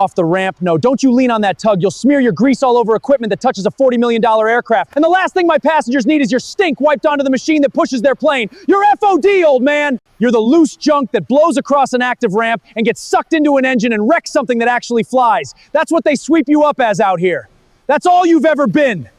off the ramp. No, don't you lean on that tug. You'll smear your grease all over equipment that touches a $40 million aircraft. And the last thing my passengers need is your stink wiped onto the machine that pushes their plane. You're FOD, old man. You're the loose junk that blows across an active ramp and gets sucked into an engine and wrecks something that actually flies. That's what they sweep you up as out here. That's all you've ever been.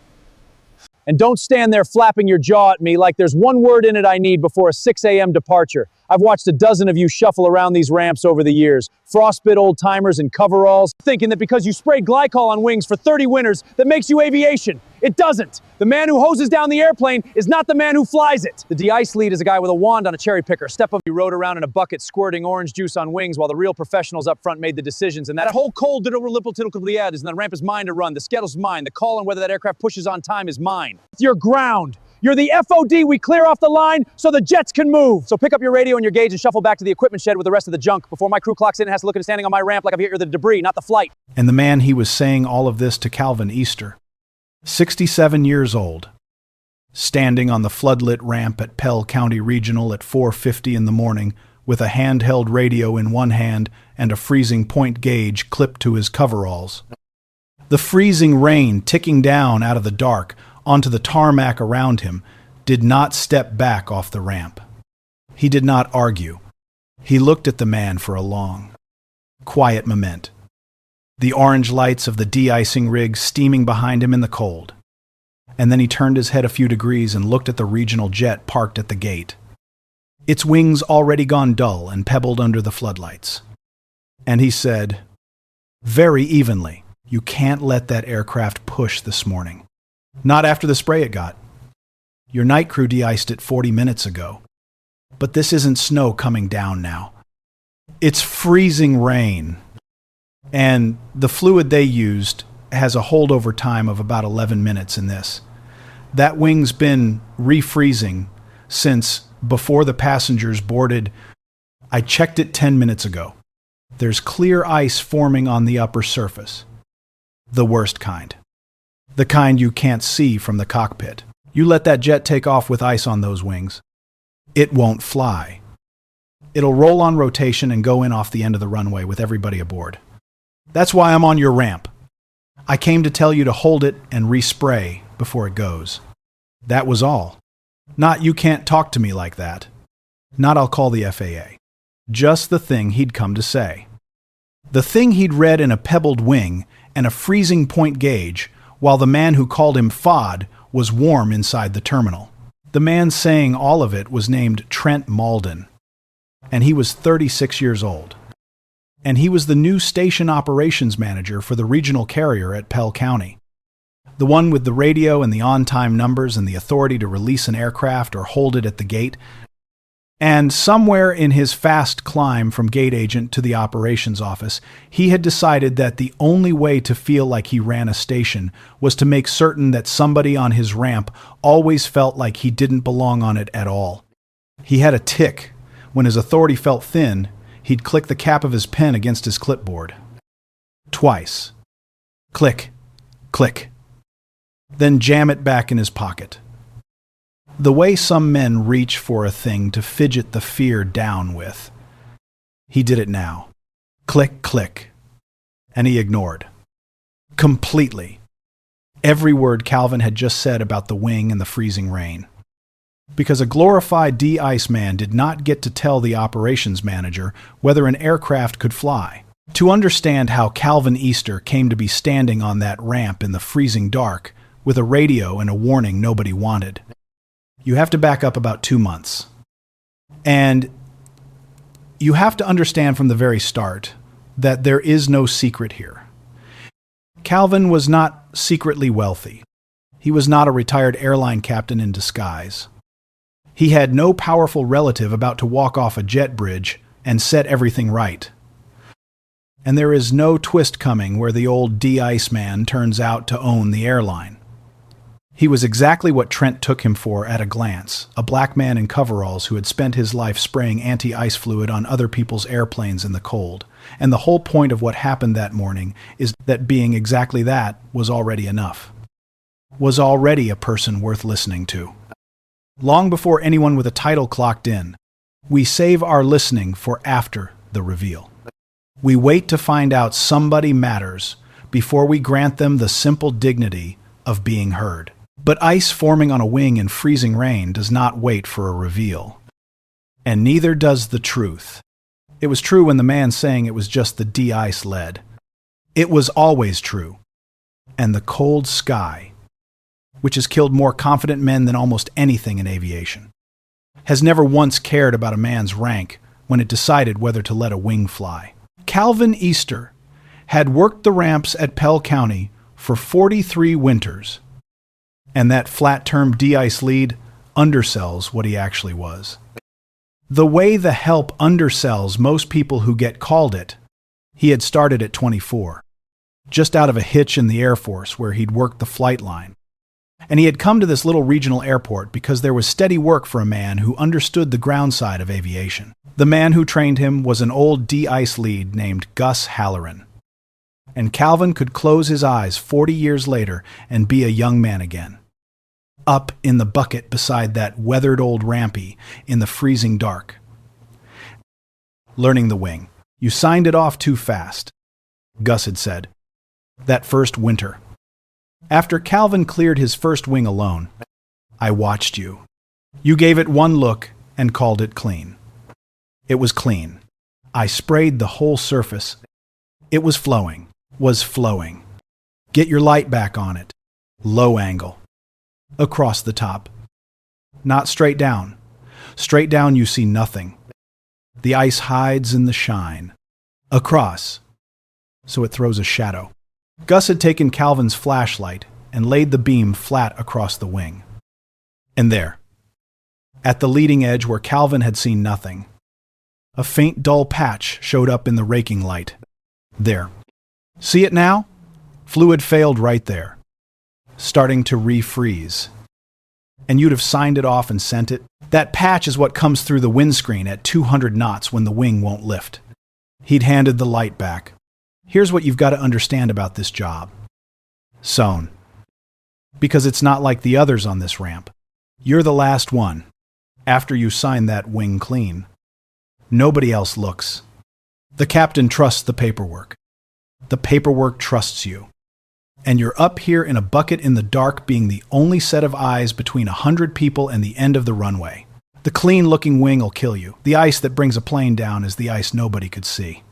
And don't stand there flapping your jaw at me like there's one word in it I need before a 6 a.m. departure. I've watched a dozen of you shuffle around these ramps over the years. Frostbit old-timers in coveralls, thinking that because you sprayed glycol on wings for 30 winters, that makes you aviation. It doesn't. The man who hoses down the airplane is not the man who flies it. The de-ice lead is a guy with a wand on a cherry picker. Step up, he rode around in a bucket squirting orange juice on wings while the real professionals up front made the decisions. And that whole cold diddle is, and the ramp is mine to run. The schedule's mine. The call on whether that aircraft pushes on time is mine. You're ground. You're the FOD we clear off the line so the jets can move. So pick up your radio and your gauge and shuffle back to the equipment shed with the rest of the junk before my crew clocks in and has to look at it standing on my ramp like I'm here the debris, not the flight. And the man he was saying all of this to, Calvin Easter, 67 years old, standing on the floodlit ramp at Pell County Regional at 4:50 in the morning with a handheld radio in one hand and a freezing point gauge clipped to his coveralls. The freezing rain ticking down out of the dark onto the tarmac around him, did not step back off the ramp. He did not argue. He looked at the man for a long, quiet moment. The orange lights of the de-icing rig steaming behind him in the cold. And then he turned his head a few degrees and looked at the regional jet parked at the gate, its wings already gone dull and pebbled under the floodlights. And he said, very evenly, "You can't let that aircraft push this morning. Not after the spray it got. Your night crew de-iced it 40 minutes ago. But this isn't snow coming down now. It's freezing rain. And the fluid they used has a holdover time of about 11 minutes in this. That wing's been refreezing since before the passengers boarded. I checked it 10 minutes ago. There's clear ice forming on the upper surface. The worst kind. The kind you can't see from the cockpit. You let that jet take off with ice on those wings. It won't fly. It'll roll on rotation and go in off the end of the runway with everybody aboard. That's why I'm on your ramp. I came to tell you to hold it and respray before it goes. That was all. Not you can't talk to me like that. Not I'll call the FAA. Just the thing he'd come to say. The thing he'd read in a pebbled wing and a freezing point gauge, while the man who called him FOD was warm inside the terminal. The man saying all of it was named Trent Malden, and he was 36 years old. And he was the new station operations manager for the regional carrier at Pell County. The one with the radio and the on-time numbers and the authority to release an aircraft or hold it at the gate. And somewhere in his fast climb from gate agent to the operations office, he had decided that the only way to feel like he ran a station was to make certain that somebody on his ramp always felt like he didn't belong on it at all. He had a tick. When his authority felt thin, he'd click the cap of his pen against his clipboard. Twice. Click, click. Then jam it back in his pocket. The way some men reach for a thing to fidget the fear down with. He did it now. Click, click. And he ignored. Completely. Every word Calvin had just said about the wing and the freezing rain. Because a glorified de-ice man did not get to tell the operations manager whether an aircraft could fly. To understand how Calvin Easter came to be standing on that ramp in the freezing dark with a radio and a warning nobody wanted, you have to back up about 2 months. And you have to understand from the very start that there is no secret here. Calvin was not secretly wealthy. He was not a retired airline captain in disguise. He had no powerful relative about to walk off a jet bridge and set everything right. And there is no twist coming where the old de-ice man turns out to own the airline. He was exactly what Trent took him for at a glance, a black man in coveralls who had spent his life spraying anti-ice fluid on other people's airplanes in the cold. And the whole point of what happened that morning is that being exactly that was already enough. Was already a person worth listening to. Long before anyone with a title clocked in, we save our listening for after the reveal. We wait to find out somebody matters before we grant them the simple dignity of being heard. But ice forming on a wing in freezing rain does not wait for a reveal. And neither does the truth. It was true when the man saying it was just the de-ice led. It was always true. And the cold sky, which has killed more confident men than almost anything in aviation, has never once cared about a man's rank when it decided whether to let a wing fly. Calvin Easter had worked the ramps at Pell County for 43 winters, and that flat-term de-ice lead undersells what he actually was. The way the help undersells most people who get called it, he had started at 24, just out of a hitch in the Air Force where he'd worked the flight line. And he had come to this little regional airport because there was steady work for a man who understood the ground side of aviation. The man who trained him was an old de-ice lead named Gus Halloran. And Calvin could close his eyes 40 years later and be a young man again. Up in the bucket beside that weathered old rampy in the freezing dark. Learning the wing. You signed it off too fast, Gus had said. That first winter. After Calvin cleared his first wing alone, I watched you. You gave it one look and called it clean. It was clean. I sprayed the whole surface. It was flowing. Get your light back on it. Low angle. Across the top. Not straight down. Straight down you see nothing. The ice hides in the shine. Across. So it throws a shadow. Gus had taken Calvin's flashlight and laid the beam flat across the wing. And there, at the leading edge where Calvin had seen nothing, a faint dull patch showed up in the raking light. There. See it now? Fluid failed right there. Starting to refreeze. And you'd have signed it off and sent it? That patch is what comes through the windscreen at 200 knots when the wing won't lift. He'd handed the light back. Here's what you've got to understand about this job. Sewn. Because it's not like the others on this ramp. You're the last one. After you sign that wing clean. Nobody else looks. The captain trusts the paperwork. The paperwork trusts you. And you're up here in a bucket in the dark being the only set of eyes between 100 people and the end of the runway. The clean-looking wing will kill you. The ice that brings a plane down is the ice nobody could see.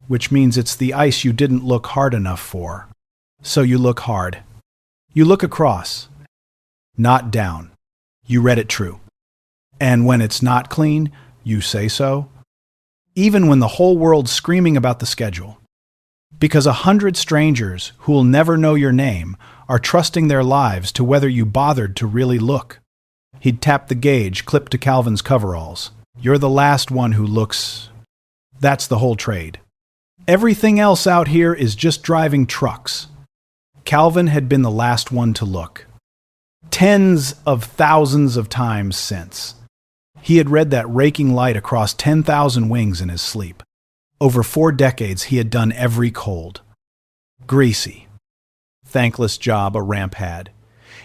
Which means it's the ice you didn't look hard enough for. So you look hard. You look across. Not down. You read it true. And when it's not clean, you say so. Even when the whole world's screaming about the schedule. Because 100 strangers who'll never know your name are trusting their lives to whether you bothered to really look. He'd tapped the gauge, clipped to Calvin's coveralls. You're the last one who looks. That's the whole trade. Everything else out here is just driving trucks. Calvin had been the last one to look. Tens of thousands of times since. He had read that raking light across 10,000 wings in his sleep. Over 4 decades he had done every cold. Greasy. Thankless job a ramp had.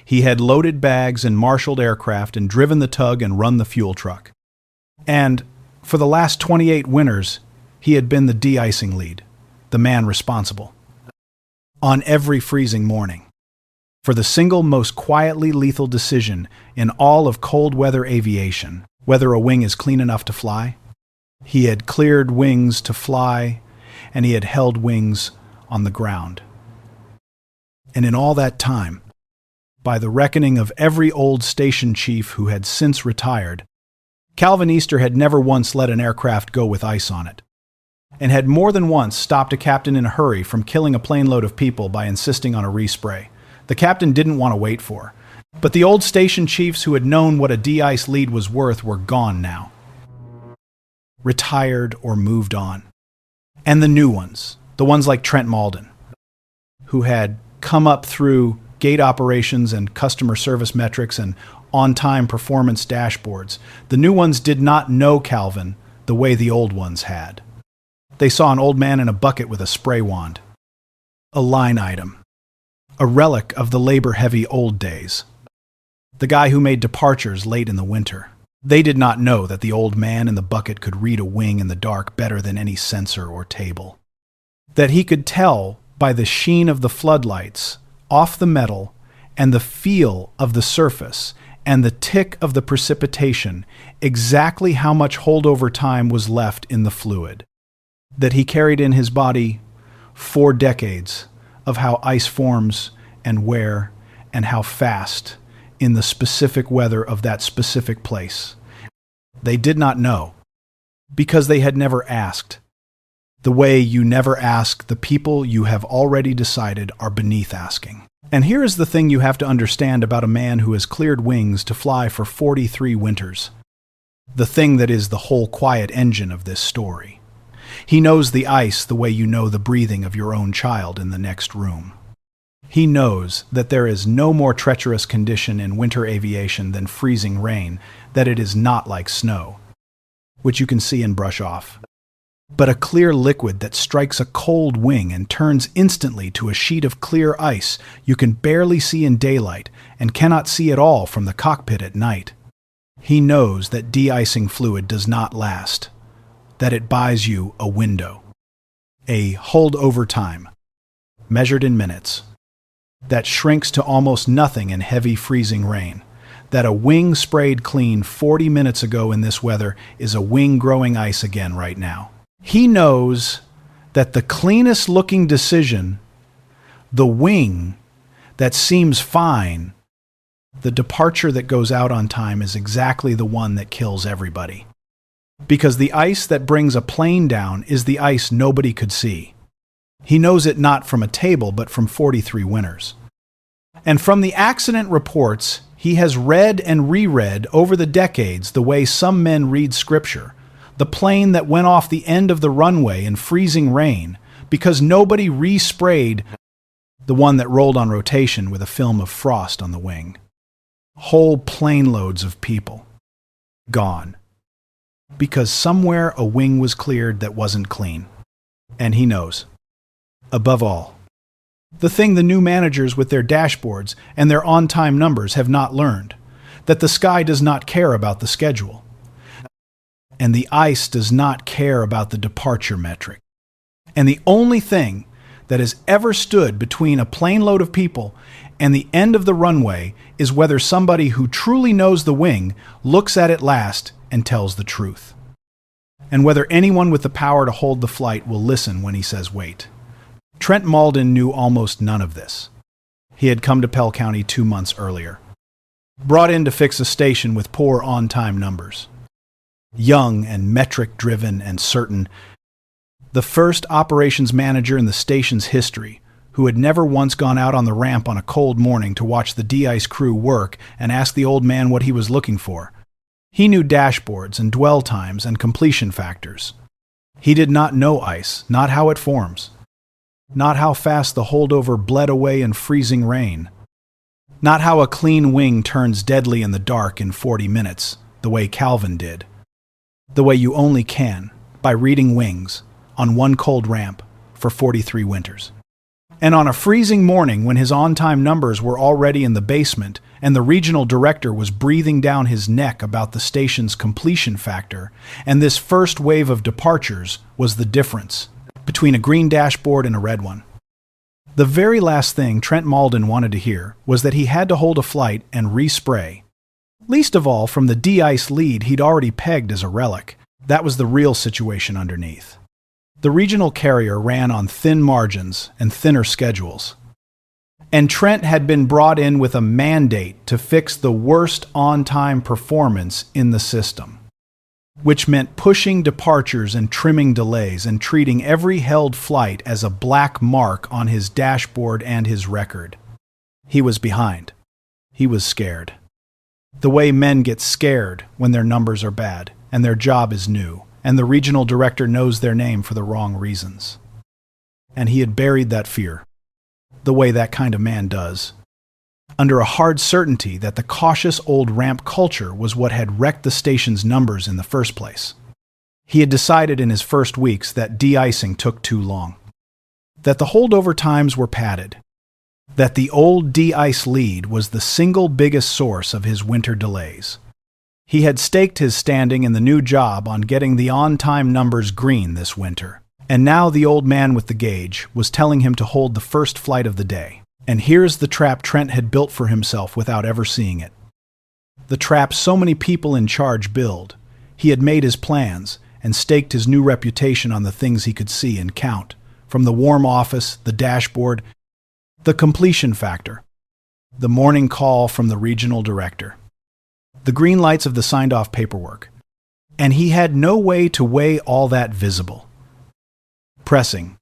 He had loaded bags and marshaled aircraft and driven the tug and run the fuel truck. And for the last 28 winters, he had been the de-icing lead, the man responsible. On every freezing morning. For the single most quietly lethal decision in all of cold weather aviation, whether a wing is clean enough to fly, he had cleared wings to fly, and he had held wings on the ground. And in all that time, by the reckoning of every old station chief who had since retired, Calvin Easter had never once let an aircraft go with ice on it, and had more than once stopped a captain in a hurry from killing a plane load of people by insisting on a respray. The captain didn't want to wait for, but the old station chiefs who had known what a de-ice lead was worth were gone now. Retired or moved on. And the new ones, the ones like Trent Malden, who had come up through gate operations and customer service metrics and on-time performance dashboards. The new ones did not know Calvin the way the old ones had. They saw an old man in a bucket with a spray wand. A line item. A relic of the labor-heavy old days. The guy who made departures late in the winter. They did not know that the old man in the bucket could read a wing in the dark better than any sensor or table. That he could tell by the sheen of the floodlights off the metal and the feel of the surface and the tick of the precipitation exactly how much holdover time was left in the fluid. That he carried in his body 4 decades of how ice forms and where and how fast in the specific weather of that specific place. They did not know, because they had never asked. The way you never ask the people you have already decided are beneath asking. And here is the thing you have to understand about a man who has cleared wings to fly for 43 winters. The thing that is the whole quiet engine of this story. He knows the ice the way you know the breathing of your own child in the next room. He knows that there is no more treacherous condition in winter aviation than freezing rain, that it is not like snow, which you can see and brush off, but a clear liquid that strikes a cold wing and turns instantly to a sheet of clear ice you can barely see in daylight and cannot see at all from the cockpit at night. He knows that de-icing fluid does not last, that it buys you a window, a holdover time, measured in minutes, that shrinks to almost nothing in heavy freezing rain, that a wing sprayed clean 40 minutes ago in this weather is a wing growing ice again right now. He knows that the cleanest looking decision, the wing that seems fine, the departure that goes out on time is exactly the one that kills everybody. Because the ice that brings a plane down is the ice nobody could see. He knows it not from a table, but from 43 winters. And from the accident reports, he has read and reread over the decades the way some men read scripture, the plane that went off the end of the runway in freezing rain because nobody resprayed the one that rolled on rotation with a film of frost on the wing. Whole plane loads of people gone because somewhere a wing was cleared that wasn't clean. And he knows. Above all, the thing the new managers with their dashboards and their on-time numbers have not learned, that the sky does not care about the schedule, and the ice does not care about the departure metric. And the only thing that has ever stood between a plane load of people and the end of the runway is whether somebody who truly knows the wing looks at it last and tells the truth, and whether anyone with the power to hold the flight will listen when he says wait. Trent Malden knew almost none of this. He had come to Pell County 2 months earlier, brought in to fix a station with poor on-time numbers. Young and metric-driven and certain, the first operations manager in the station's history, who had never once gone out on the ramp on a cold morning to watch the de-ice crew work and ask the old man what he was looking for. He knew dashboards and dwell times and completion factors. He did not know ice, not how it forms. Not how fast the holdover bled away in freezing rain. Not how a clean wing turns deadly in the dark in 40 minutes, the way Calvin did. The way you only can, by reading wings, on one cold ramp for 43 winters. And on a freezing morning when his on-time numbers were already in the basement and the regional director was breathing down his neck about the station's completion factor, and this first wave of departures was the difference between a green dashboard and a red one. The very last thing Trent Malden wanted to hear was that he had to hold a flight and respray. Least of all from the de-ice lead he'd already pegged as a relic. That was the real situation underneath. The regional carrier ran on thin margins and thinner schedules. And Trent had been brought in with a mandate to fix the worst on-time performance in the system, which meant pushing departures and trimming delays and treating every held flight as a black mark on his dashboard and his record. He was behind. He was scared. The way men get scared when their numbers are bad and their job is new, and the regional director knows their name for the wrong reasons. And he had buried that fear, the way that kind of man does, under a hard certainty that the cautious old ramp culture was what had wrecked the station's numbers in the first place. He had decided in his first weeks that de-icing took too long, that the holdover times were padded, that the old de-ice lead was the single biggest source of his winter delays. He had staked his standing in the new job on getting the on-time numbers green this winter. And now the old man with the gauge was telling him to hold the first flight of the day. And here's the trap Trent had built for himself without ever seeing it. The trap so many people in charge build. He had made his plans and staked his new reputation on the things he could see and count, from the warm office, the dashboard, the completion factor, the morning call from the regional director, the green lights of the signed-off paperwork. And he had no way to weigh all that visible, pressing,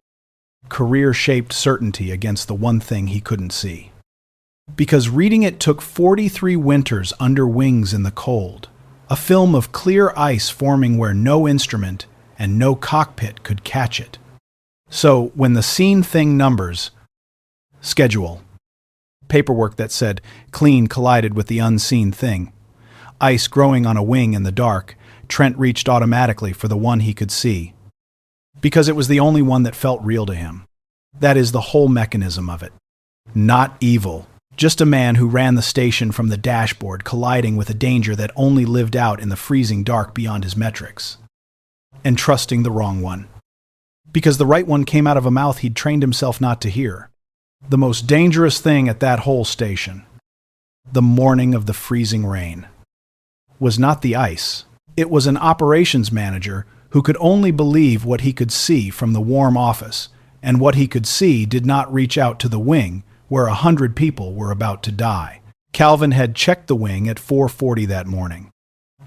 career-shaped certainty against the one thing he couldn't see. Because reading it took 43 winters under wings in the cold, a film of clear ice forming where no instrument and no cockpit could catch it. So when the seen thing numbers, schedule, paperwork that said clean collided with the unseen thing, ice growing on a wing in the dark, Trent reached automatically for the one he could see. Because it was the only one that felt real to him. That is the whole mechanism of it. Not evil. Just a man who ran the station from the dashboard, colliding with a danger that only lived out in the freezing dark beyond his metrics. And trusting the wrong one. Because the right one came out of a mouth he'd trained himself not to hear. The most dangerous thing at that whole station, the morning of the freezing rain, was not the ice. It was an operations manager who could only believe what he could see from the warm office, and what he could see did not reach out to the wing, where 100 people were about to die. Calvin had checked the wing at 4:40 that morning.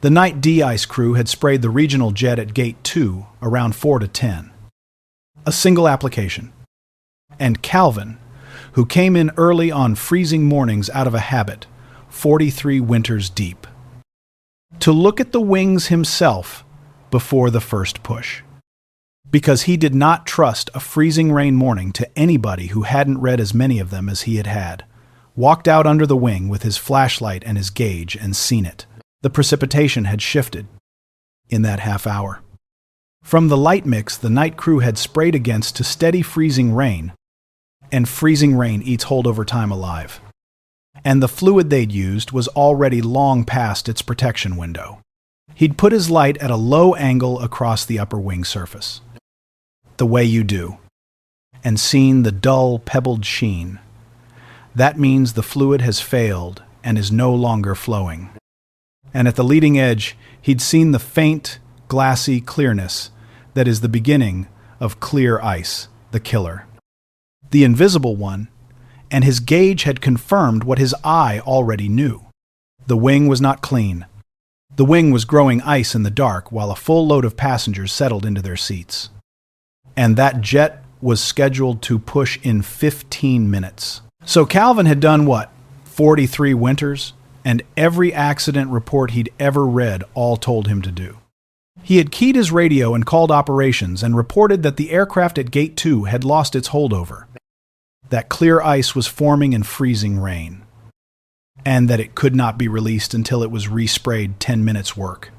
The night de-ice crew had sprayed the regional jet at Gate 2 around 4 to 10. A single application. And Calvin, who came in early on freezing mornings out of a habit, 43 winters deep, to look at the wings himself before the first push. Because he did not trust a freezing rain morning to anybody who hadn't read as many of them as he had. Walked out under the wing with his flashlight and his gauge and seen it. The precipitation had shifted in that half hour. From the light mix the night crew had sprayed against to steady freezing rain, and freezing rain eats holdover time alive. And the fluid they'd used was already long past its protection window. He'd put his light at a low angle across the upper wing surface, the way you do, and seen the dull, pebbled sheen. That means the fluid has failed and is no longer flowing. And at the leading edge, he'd seen the faint, glassy clearness that is the beginning of clear ice, the killer. The invisible one, and his gauge had confirmed what his eye already knew. The wing was not clean. The wing was growing ice in the dark while a full load of passengers settled into their seats. And that jet was scheduled to push in 15 minutes. So Calvin had done what? 43 winters? And every accident report he'd ever read all told him to do. He had keyed his radio and called operations and reported that the aircraft at Gate 2 had lost its holdover, that clear ice was forming in freezing rain, and that it could not be released until it was resprayed 10 minutes' work.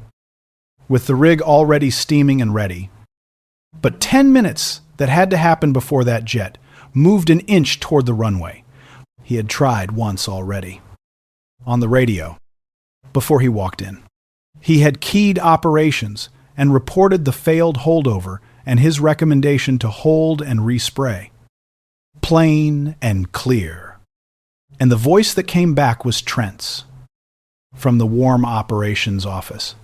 With the rig already steaming and ready, but 10 minutes that had to happen before that jet moved an inch toward the runway. He had tried once already. On the radio, before he walked in. He had keyed operations and reported the failed holdover and his recommendation to hold and respray. Plain and clear. And the voice that came back was Trent's, from the warm operations office.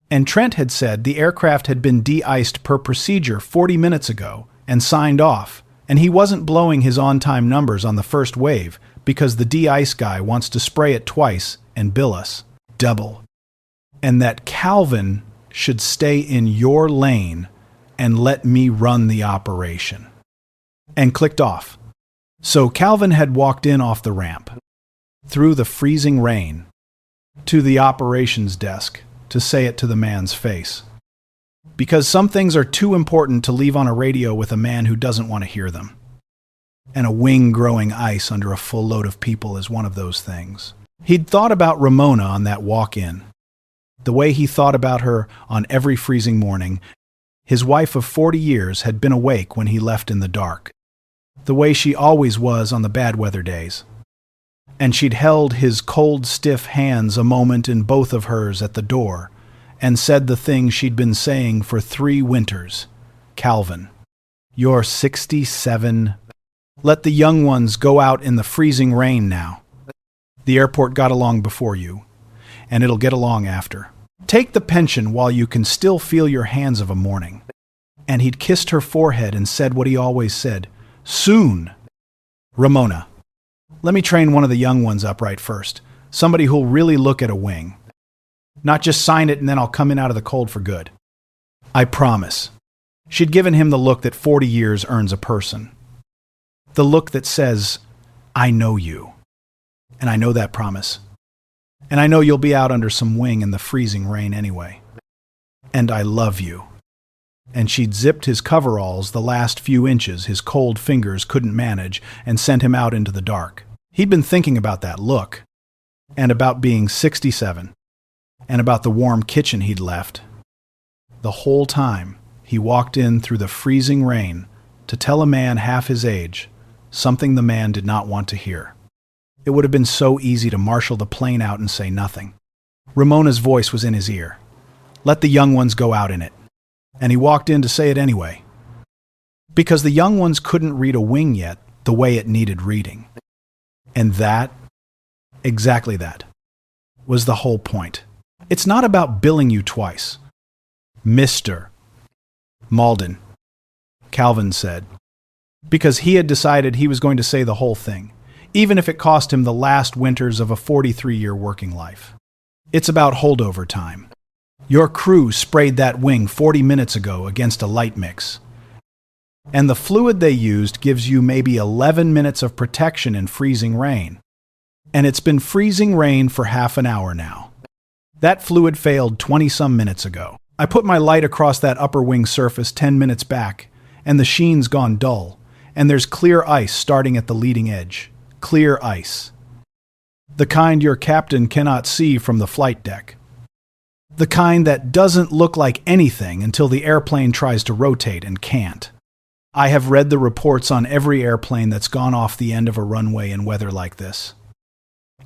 And Trent had said the aircraft had been de-iced per procedure 40 minutes ago and signed off, and he wasn't blowing his on-time numbers on the first wave because the de-ice guy wants to spray it twice and bill us double. And that Calvin should stay in your lane and let me run the operation. And clicked off. So Calvin had walked in off the ramp, through the freezing rain, to the operations desk to say it to the man's face. Because some things are too important to leave on a radio with a man who doesn't want to hear them. And a wing growing ice under a full load of people is one of those things. He'd thought about Ramona on that walk-in. The way he thought about her on every freezing morning. His wife of 40 years had been awake when he left in the dark. The way she always was on the bad weather days. And she'd held his cold, stiff hands a moment in both of hers at the door, and said the thing she'd been saying for 3 winters. Calvin, you're 67. Let the young ones go out in the freezing rain now. The airport got along before you, and it'll get along after. Take the pension while you can still feel your hands of a morning. And he'd kissed her forehead and said what he always said, soon. Ramona, let me train one of the young ones up right first. Somebody who'll really look at a wing. Not just sign it and then I'll come in out of the cold for good. I promise. She'd given him the look that 40 years earns a person. The look that says, I know you. And I know that promise. And I know you'll be out under some wing in the freezing rain anyway. And I love you. And she'd zipped his coveralls the last few inches his cold fingers couldn't manage and sent him out into the dark. He'd been thinking about that look, and about being 67, and about the warm kitchen he'd left. The whole time, he walked in through the freezing rain to tell a man half his age something the man did not want to hear. It would have been so easy to marshal the plane out and say nothing. Ramona's voice was in his ear. Let the young ones go out in it. And he walked in to say it anyway. Because the young ones couldn't read a wing yet the way it needed reading. And that, exactly that, was the whole point. It's not about billing you twice. Mr. Malden, Calvin said, because he had decided he was going to say the whole thing, even if it cost him the last winters of a 43-year working life. It's about holdover time. Your crew sprayed that wing 40 minutes ago against a light mix. And the fluid they used gives you maybe 11 minutes of protection in freezing rain. And it's been freezing rain for half an hour now. That fluid failed 20-some minutes ago. I put my light across that upper wing surface 10 minutes back, and the sheen's gone dull, and there's clear ice starting at the leading edge. Clear ice. The kind your captain cannot see from the flight deck. The kind that doesn't look like anything until the airplane tries to rotate and can't. I have read the reports on every airplane that's gone off the end of a runway in weather like this.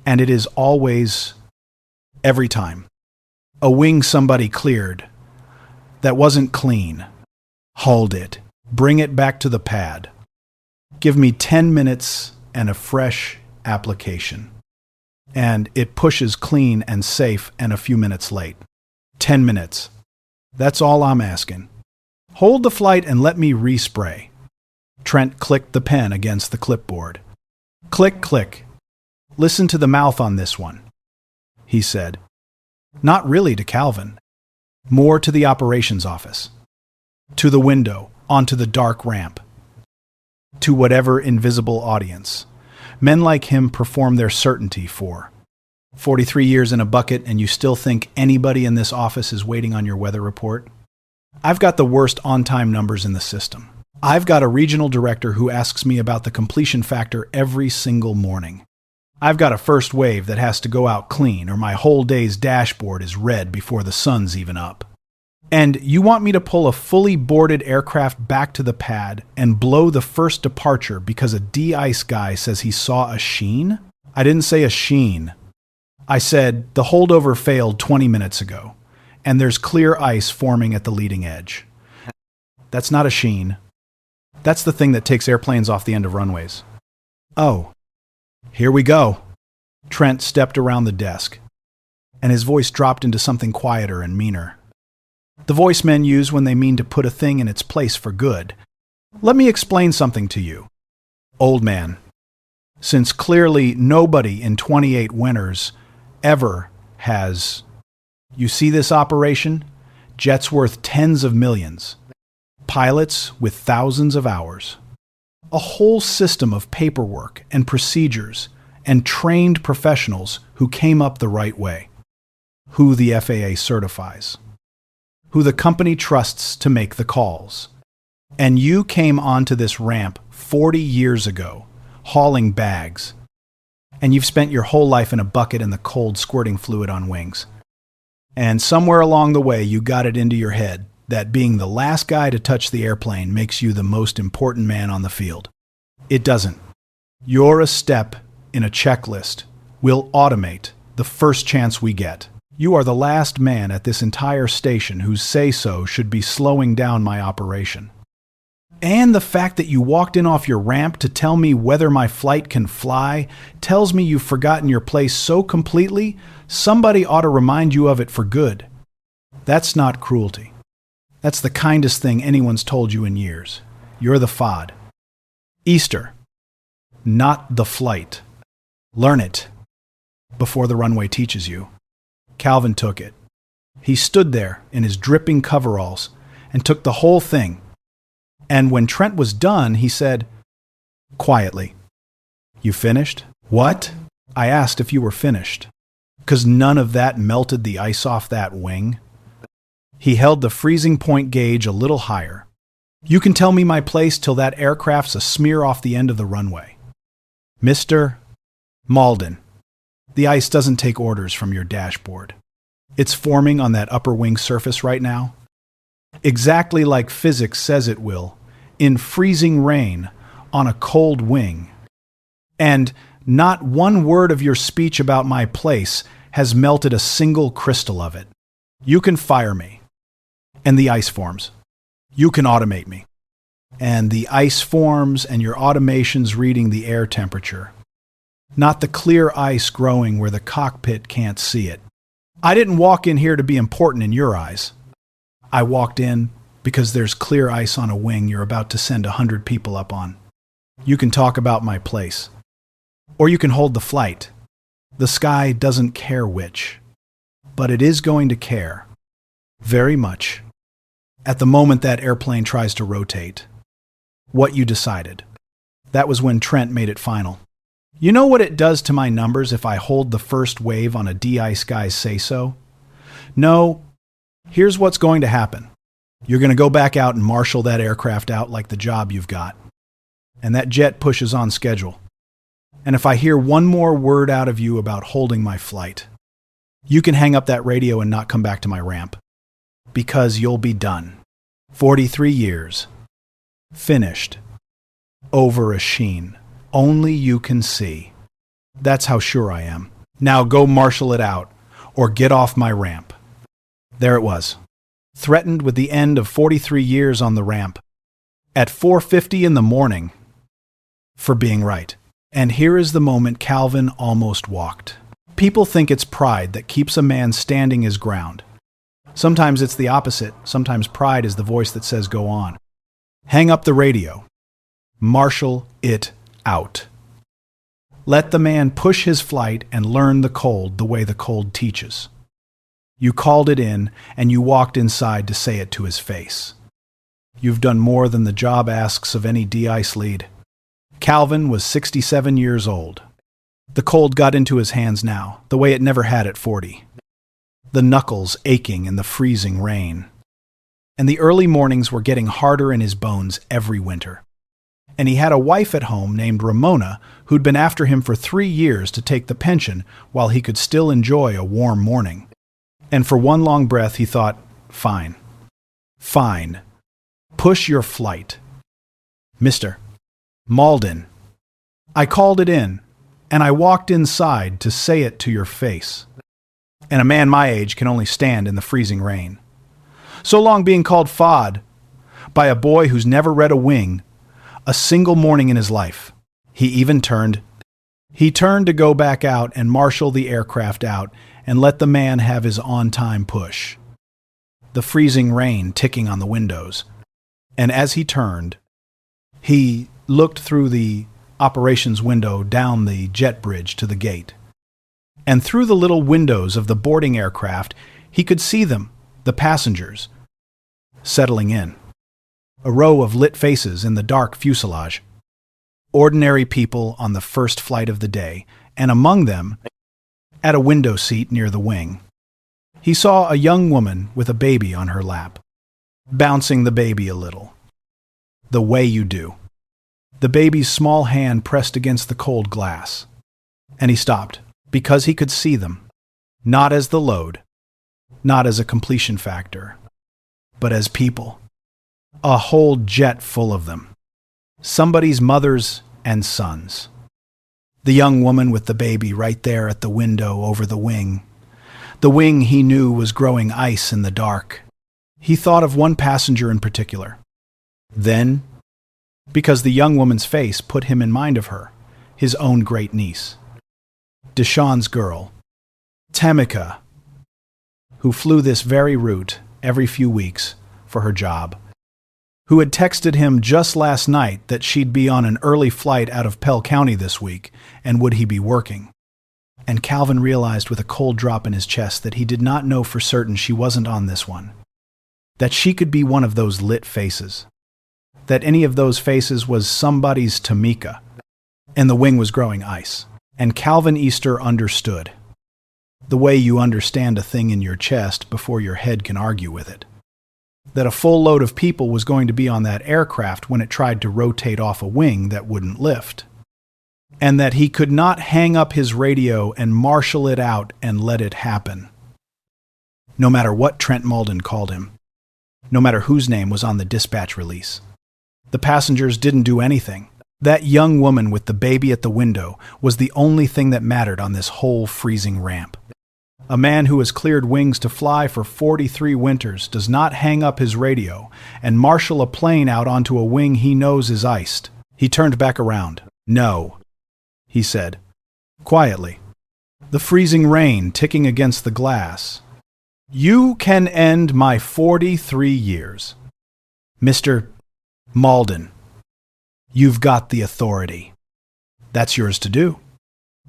And it is always, every time, a wing somebody cleared that wasn't clean. Hold it. Bring it back to the pad. Give me 10 minutes and a fresh application. And it pushes clean and safe and a few minutes late. 10 minutes. That's all I'm asking. Hold the flight and let me respray. Trent clicked the pen against the clipboard. Click, click. Listen to the mouth on this one, he said. Not really to Calvin. More to the operations office. To the window, onto the dark ramp. To whatever invisible audience. Men like him perform their certainty for 43 years in a bucket, and you still think anybody in this office is waiting on your weather report? I've got the worst on-time numbers in the system. I've got a regional director who asks me about the completion factor every single morning. I've got a first wave that has to go out clean, or my whole day's dashboard is red before the sun's even up. And you want me to pull a fully boarded aircraft back to the pad and blow the first departure because a de-ice guy says he saw a sheen? I didn't say a sheen. I said, the holdover failed 20 minutes ago, and there's clear ice forming at the leading edge. That's not a sheen. That's the thing that takes airplanes off the end of runways. Oh, here we go. Trent stepped around the desk, and his voice dropped into something quieter and meaner. The voice men use when they mean to put a thing in its place for good. Let me explain something to you, old man. Since clearly nobody in 28 winters ever has. You see this operation? Jets worth tens of millions. Pilots with thousands of hours. A whole system of paperwork and procedures and trained professionals who came up the right way. Who the FAA certifies. Who the company trusts to make the calls. And you came onto this ramp 40 years ago, hauling bags. And you've spent your whole life in a bucket in the cold squirting fluid on wings. And somewhere along the way you got it into your head that being the last guy to touch the airplane makes you the most important man on the field. It doesn't. You're a step in a checklist. We'll automate the first chance we get. You are the last man at this entire station whose say-so should be slowing down my operation. And the fact that you walked in off your ramp to tell me whether my flight can fly tells me you've forgotten your place so completely, somebody ought to remind you of it for good. That's not cruelty. That's the kindest thing anyone's told you in years. You're the FOD. Easter, not the flight. Learn it before the runway teaches you. Calvin took it. He stood there in his dripping coveralls and took the whole thing. And when Trent was done, he said, quietly, "You finished?" "What?" I asked if you were finished. "'Cause none of that melted the ice off that wing." He held the freezing point gauge a little higher. "You can tell me my place till that aircraft's a smear off the end of the runway." "Mr. Malden, the ice doesn't take orders from your dashboard. It's forming on that upper wing surface right now. Exactly like physics says it will, in freezing rain, on a cold wing. And not one word of your speech about my place has melted a single crystal of it. You can fire me. And the ice forms. You can automate me. And the ice forms and your automation's reading the air temperature. Not the clear ice growing where the cockpit can't see it. I didn't walk in here to be important in your eyes. I walked in because there's clear ice on a wing you're about to send 100 people up on. You can talk about my place. Or you can hold the flight. The sky doesn't care which. But it is going to care. Very much. At the moment that airplane tries to rotate. What you decided. That was when Trent made it final. You know what it does to my numbers if I hold the first wave on a de-ice guy's say-so? No. Here's what's going to happen. You're going to go back out and marshal that aircraft out like the job you've got. And that jet pushes on schedule. And if I hear one more word out of you about holding my flight, you can hang up that radio and not come back to my ramp. Because you'll be done. 43 years. Finished. Over a sheen. Only you can see. That's how sure I am. Now go marshal it out, or get off my ramp. There it was. Threatened with the end of 43 years on the ramp. At 4:50 in the morning. For being right. And here is the moment Calvin almost walked. People think it's pride that keeps a man standing his ground. Sometimes it's the opposite. Sometimes pride is the voice that says go on. Hang up the radio. Marshal it out. Let the man push his flight and learn the cold the way the cold teaches. You called it in, and you walked inside to say it to his face. You've done more than the job asks of any de-ice lead. Calvin was 67 years old. The cold got into his hands now, the way it never had at 40. The knuckles aching in the freezing rain. And the early mornings were getting harder in his bones every winter. And he had a wife at home named Ramona who'd been after him for 3 years to take the pension while he could still enjoy a warm morning. And for one long breath he thought, fine. Fine. Push your flight. Mr. Malden. I called it in, and I walked inside to say it to your face. And a man my age can only stand in the freezing rain. So long being called FOD by a boy who's never read a wing a single morning in his life. He turned to go back out and marshal the aircraft out and let the man have his on-time push. The freezing rain ticking on the windows. And as he turned, he looked through the operations window down the jet bridge to the gate. And through the little windows of the boarding aircraft, he could see them, the passengers, settling in. A row of lit faces in the dark fuselage. Ordinary people on the first flight of the day, and among them, at a window seat near the wing, he saw a young woman with a baby on her lap, bouncing the baby a little. The way you do. The baby's small hand pressed against the cold glass. And he stopped, because he could see them, not as the load, not as a completion factor, but as people. A whole jet full of them. Somebody's mothers and sons. The young woman with the baby right there at the window over the wing. The wing he knew was growing ice in the dark. He thought of one passenger in particular. Then, because the young woman's face put him in mind of her, his own great niece. Deshawn's girl, Tamika, who flew this very route every few weeks for her job, who had texted him just last night that she'd be on an early flight out of Pell County this week, and would he be working? And Calvin realized with a cold drop in his chest that he did not know for certain she wasn't on this one. That she could be one of those lit faces. That any of those faces was somebody's Tamika. And the wing was growing ice. And Calvin Easter understood. The way you understand a thing in your chest before your head can argue with it. That a full load of people was going to be on that aircraft when it tried to rotate off a wing that wouldn't lift. And that he could not hang up his radio and marshal it out and let it happen. No matter what Trent Malden called him. No matter whose name was on the dispatch release. The passengers didn't do anything. That young woman with the baby at the window was the only thing that mattered on this whole freezing ramp. A man who has cleared wings to fly for 43 winters does not hang up his radio and marshal a plane out onto a wing he knows is iced. He turned back around. No, he said, quietly. The freezing rain ticking against the glass. You can end my 43 years. Mr. Malden, you've got the authority. That's yours to do.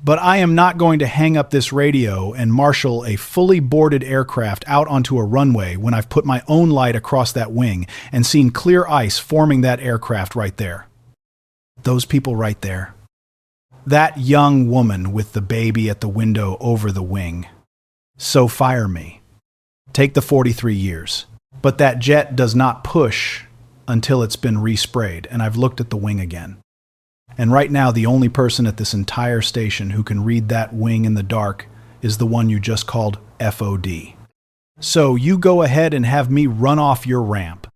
But I am not going to hang up this radio and marshal a fully boarded aircraft out onto a runway when I've put my own light across that wing and seen clear ice forming that aircraft right there. Those people right there. That young woman with the baby at the window over the wing. So fire me. Take the 43 years. But that jet does not push until it's been resprayed, and I've looked at the wing again. And right now, the only person at this entire station who can read that wing in the dark is the one you just called FOD. So you go ahead and have me run off your ramp,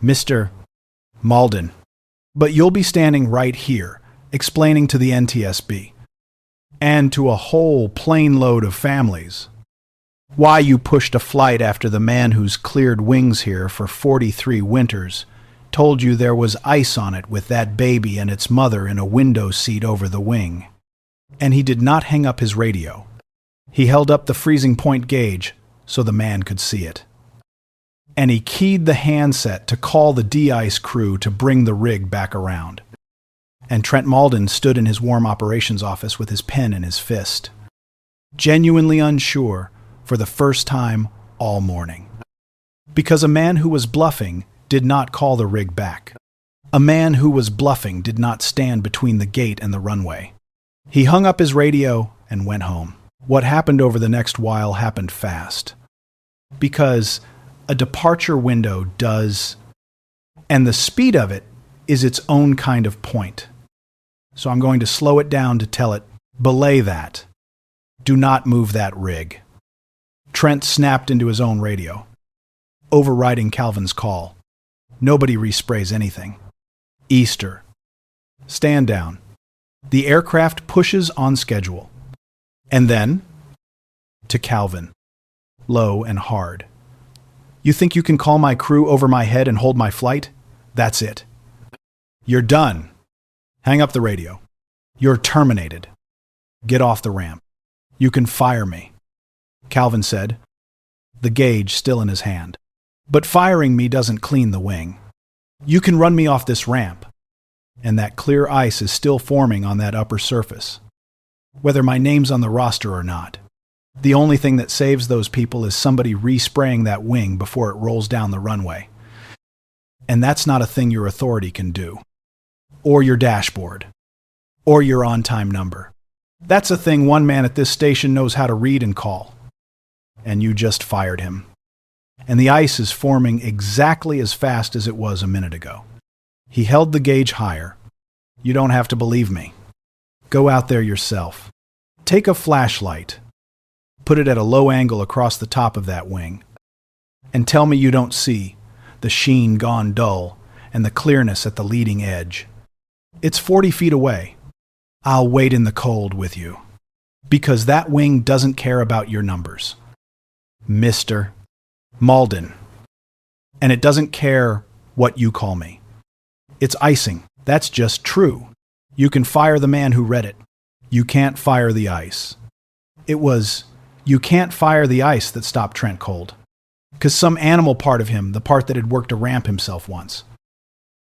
Mr. Malden. But you'll be standing right here, explaining to the NTSB, and to a whole plane load of families, why you pushed a flight after the man who's cleared wings here for 43 winters told you there was ice on it with that baby and its mother in a window seat over the wing. And he did not hang up his radio. He held up the freezing point gauge so the man could see it. And he keyed the handset to call the de-ice crew to bring the rig back around. And Trent Malden stood in his warm operations office with his pen in his fist, genuinely unsure for the first time all morning. Because a man who was bluffing did not call the rig back. A man who was bluffing did not stand between the gate and the runway. He hung up his radio and went home. What happened over the next while happened fast. Because a departure window does, and the speed of it is its own kind of point. So I'm going to slow it down to tell it, belay that. Do not move that rig. Trent snapped into his own radio, overriding Calvin's call. Nobody resprays anything. Easter. Stand down. The aircraft pushes on schedule. And then, to Calvin, low and hard. You think you can call my crew over my head and hold my flight? That's it. You're done. Hang up the radio. You're terminated. Get off the ramp. You can fire me, Calvin said, the gauge still in his hand. But firing me doesn't clean the wing. You can run me off this ramp, and that clear ice is still forming on that upper surface, whether my name's on the roster or not. The only thing that saves those people is somebody respraying that wing before it rolls down the runway. And that's not a thing your authority can do, or your dashboard, or your on-time number. That's a thing one man at this station knows how to read and call. And you just fired him. And the ice is forming exactly as fast as it was a minute ago. He held the gauge higher. You don't have to believe me. Go out there yourself. Take a flashlight. Put it at a low angle across the top of that wing. And tell me you don't see the sheen gone dull and the clearness at the leading edge. It's 40 feet away. I'll wait in the cold with you. Because that wing doesn't care about your numbers. Mr. Malden. And it doesn't care what you call me. It's icing. That's just true. You can fire the man who read it. You can't fire the ice. It was, you can't fire the ice that stopped Trent cold. 'Cause some animal part of him, the part that had worked a ramp himself once.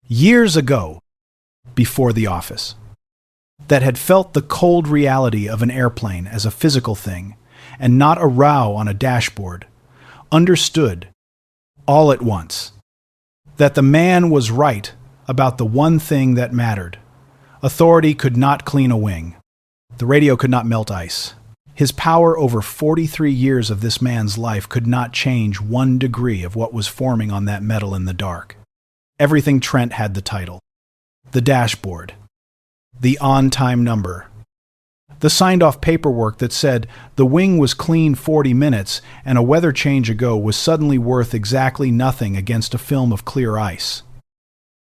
Years ago, before the office. That had felt the cold reality of an airplane as a physical thing, and not a row on a dashboard, understood, all at once, that the man was right about the one thing that mattered. Authority could not clean a wing. The radio could not melt ice. His power over 43 years of this man's life could not change 1 degree of what was forming on that metal in the dark. Everything Trent had the title. The dashboard. The on-time number. The signed-off paperwork that said the wing was clean 40 minutes and a weather change ago was suddenly worth exactly nothing against a film of clear ice.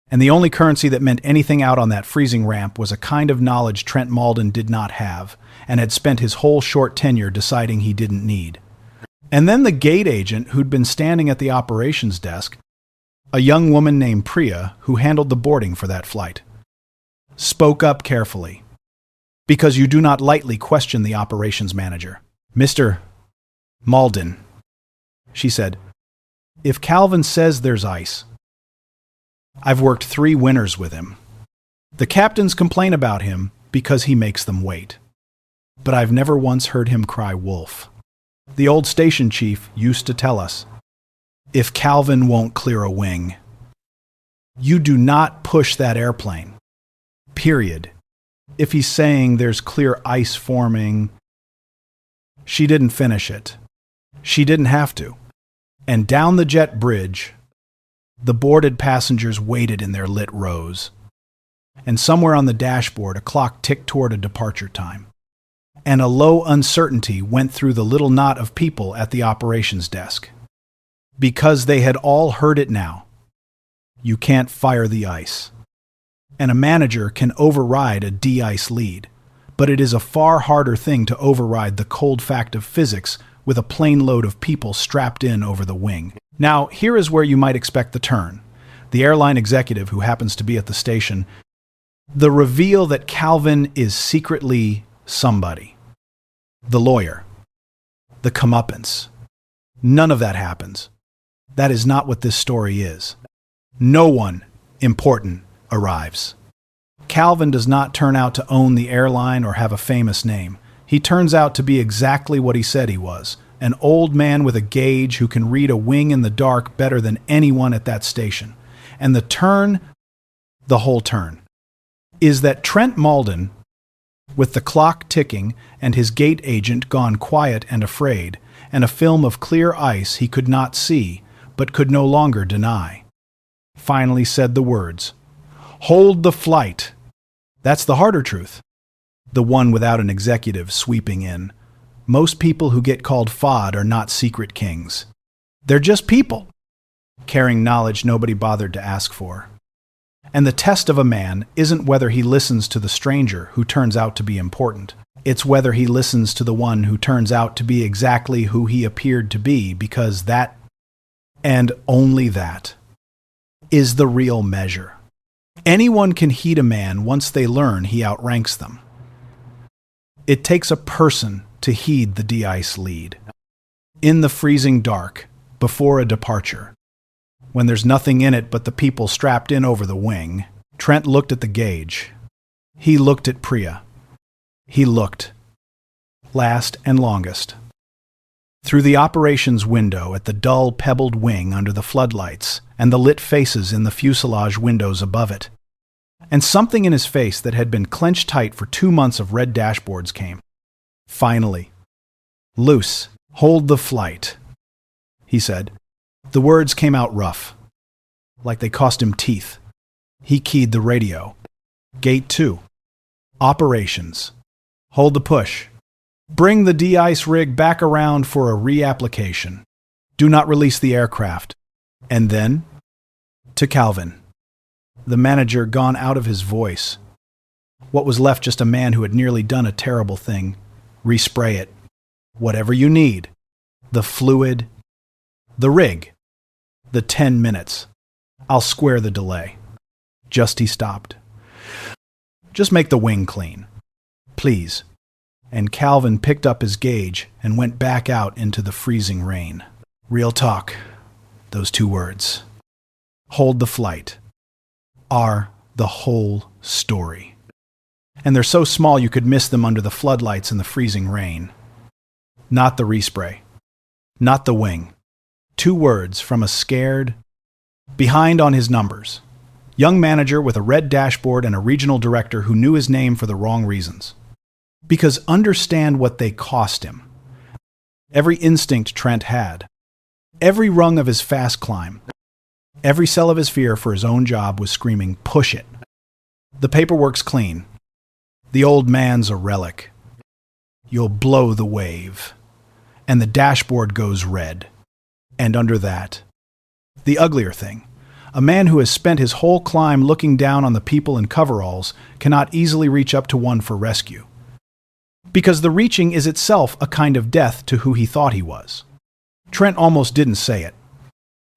And the only currency that meant anything out on that freezing ramp was a kind of knowledge Trent Malden did not have and had spent his whole short tenure deciding he didn't need. And then the gate agent who'd been standing at the operations desk, a young woman named Priya who handled the boarding for that flight, spoke up carefully. Because you do not lightly question the operations manager. Mr. Malden, she said, if Calvin says there's ice, I've worked 3 winters with him. The captains complain about him because he makes them wait. But I've never once heard him cry wolf. The old station chief used to tell us, if Calvin won't clear a wing, you do not push that airplane. Period. If he's saying there's clear ice forming, she didn't finish it. She didn't have to. And down the jet bridge, the boarded passengers waited in their lit rows. And somewhere on the dashboard, a clock ticked toward a departure time. And a low uncertainty went through the little knot of people at the operations desk. Because they had all heard it now. You can't fire the ice. And a manager can override a de-ice lead, but it is a far harder thing to override the cold fact of physics with a plane load of people strapped in over the wing. Now, here is where you might expect the turn. The airline executive who happens to be at the station, the reveal that Calvin is secretly somebody. The lawyer. The comeuppance. None of that happens. That is not what this story is. No one important arrives. Calvin does not turn out to own the airline or have a famous name. He turns out to be exactly what he said he was, an old man with a gauge who can read a wing in the dark better than anyone at that station. And the turn, the whole turn, is that Trent Malden, with the clock ticking and his gate agent gone quiet and afraid, and a film of clear ice he could not see, but could no longer deny, finally said the words, "Hold the flight." That's the harder truth. The one without an executive sweeping in. Most people who get called FOD are not secret kings. They're just people, carrying knowledge nobody bothered to ask for. And the test of a man isn't whether he listens to the stranger who turns out to be important. It's whether he listens to the one who turns out to be exactly who he appeared to be, because that, and only that, is the real measure. Anyone can heed a man once they learn he outranks them. It takes a person to heed the de-ice lead. In the freezing dark, before a departure, when there's nothing in it but the people strapped in over the wing, Trent looked at the gauge. He looked at Priya. He looked, last and longest, through the operations window at the dull, pebbled wing under the floodlights and the lit faces in the fuselage windows above it. And something in his face that had been clenched tight for 2 months of red dashboards came. Finally. Loose. Hold the flight, he said. The words came out rough, like they cost him teeth. He keyed the radio. Gate 2. Operations. Hold the push. Bring the de-ice rig back around for a reapplication. Do not release the aircraft. And then, to Calvin. The manager gone out of his voice. What was left just a man who had nearly done a terrible thing. Respray it. Whatever you need. The fluid. The rig. The 10 minutes. I'll square the delay. He stopped. Just make the wing clean. Please. And Calvin picked up his gauge and went back out into the freezing rain. Real talk. Those 2 words. Hold the flight. Are the whole story. And they're so small you could miss them under the floodlights in the freezing rain. Not the respray. Not the wing. 2 words from a scared, behind on his numbers, young manager with a red dashboard and a regional director who knew his name for the wrong reasons. Because understand what they cost him. Every instinct Trent had. Every rung of his fast climb. Every cell of his fear for his own job was screaming, push it. The paperwork's clean. The old man's a relic. You'll blow the wave. And the dashboard goes red. And under that, the uglier thing. A man who has spent his whole climb looking down on the people in coveralls cannot easily reach up to one for rescue. Because the reaching is itself a kind of death to who he thought he was. Trent almost didn't say it.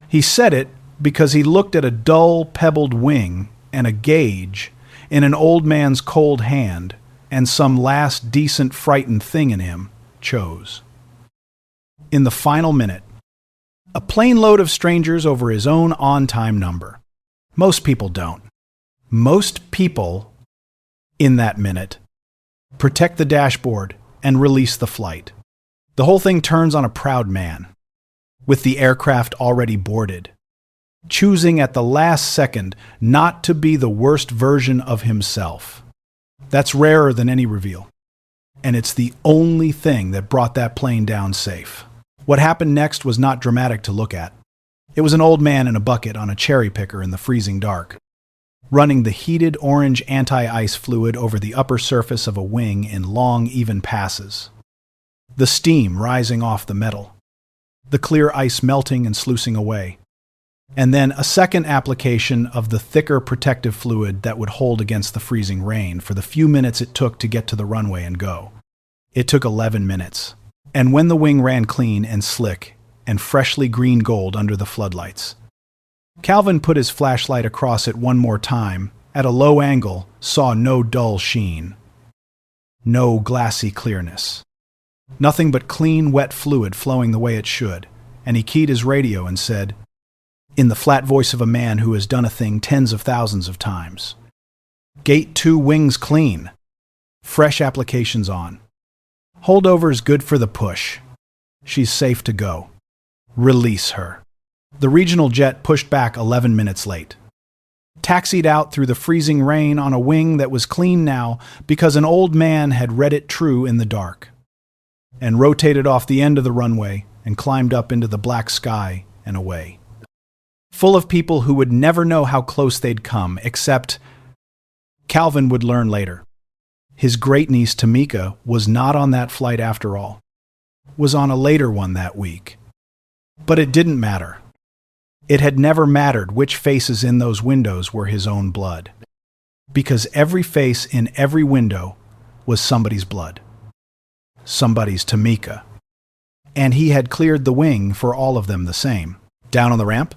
He said it because he looked at a dull, pebbled wing and a gauge in an old man's cold hand, and some last decent frightened thing in him chose. In the final minute, a plane load of strangers over his own on-time number. Most people don't. Most people, in that minute, protect the dashboard and release the flight. The whole thing turns on a proud man, with the aircraft already boarded, choosing at the last second not to be the worst version of himself. That's rarer than any reveal, and it's the only thing that brought that plane down safe. What happened next was not dramatic to look at. It was an old man in a bucket on a cherry picker in the freezing dark, running the heated orange anti-ice fluid over the upper surface of a wing in long, even passes. The steam rising off the metal, the clear ice melting and sluicing away, and then a second application of the thicker protective fluid that would hold against the freezing rain for the few minutes it took to get to the runway and go. It took 11 minutes. And when the wing ran clean and slick and freshly green gold under the floodlights, Calvin put his flashlight across it one more time, at a low angle, saw no dull sheen, no glassy clearness. Nothing but clean, wet fluid flowing the way it should, and he keyed his radio and said, in the flat voice of a man who has done a thing tens of thousands of times, Gate 2 wings clean. Fresh applications on. Holdover's good for the push. She's safe to go. Release her. The regional jet pushed back 11 minutes late. Taxied out through the freezing rain on a wing that was clean now because an old man had read it true in the dark, and rotated off the end of the runway and climbed up into the black sky and away. Full of people who would never know how close they'd come, except Calvin would learn later. His great-niece Tamika was not on that flight after all, was on a later one that week. But it didn't matter. It had never mattered which faces in those windows were his own blood, because every face in every window was somebody's blood. Somebody's Tamika. And he had cleared the wing for all of them the same. Down on the ramp,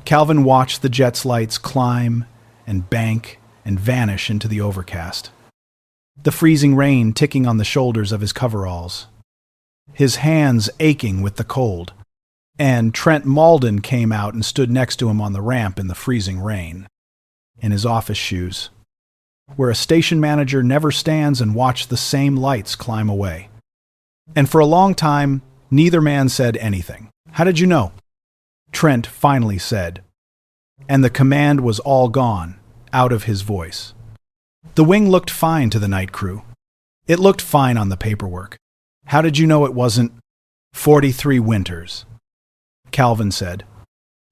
Calvin watched the jet's lights climb and bank and vanish into the overcast. The freezing rain ticking on the shoulders of his coveralls, his hands aching with the cold, and Trent Malden came out and stood next to him on the ramp in the freezing rain, in his office shoes, where a station manager never stands and watched the same lights climb away. And for a long time, neither man said anything. How did you know? Trent finally said, and the command was all gone, out of his voice. The wing looked fine to the night crew. It looked fine on the paperwork. How did you know it wasn't 43 winters? Calvin said.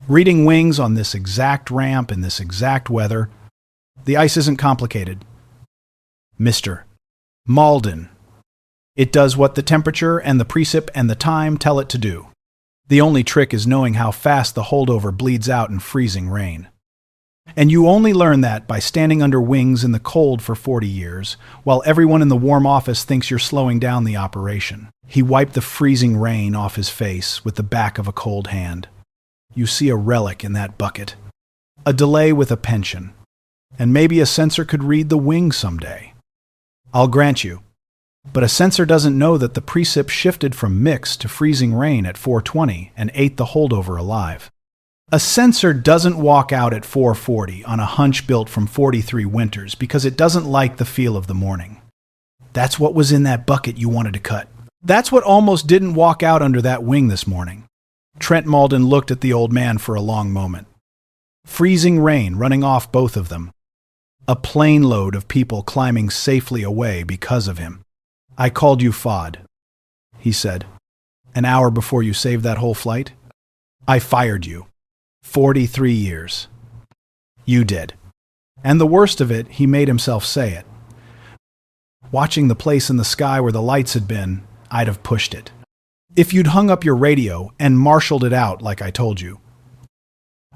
Reading wings on this exact ramp in this exact weather, the ice isn't complicated. Mr. Malden. It does what the temperature and the precip and the time tell it to do. The only trick is knowing how fast the holdover bleeds out in freezing rain. And you only learn that by standing under wings in the cold for 40 years, while everyone in the warm office thinks you're slowing down the operation. He wiped the freezing rain off his face with the back of a cold hand. You see a relic in that bucket. A delay with a pension. And maybe a sensor could read the wing someday. I'll grant you. But a sensor doesn't know that the precip shifted from mix to freezing rain at 4:20 and ate the holdover alive. A sensor doesn't walk out at 4:40 on a hunch built from 43 winters because it doesn't like the feel of the morning. That's what was in that bucket you wanted to cut. That's what almost didn't walk out under that wing this morning. Trent Malden looked at the old man for a long moment. Freezing rain running off both of them. A plane load of people climbing safely away because of him. I called you FOD, he said. An hour before you saved that whole flight? I fired you. 43 years. You did. And the worst of it, he made himself say it. Watching the place in the sky where the lights had been, I'd have pushed it. If you'd hung up your radio and marshaled it out like I told you,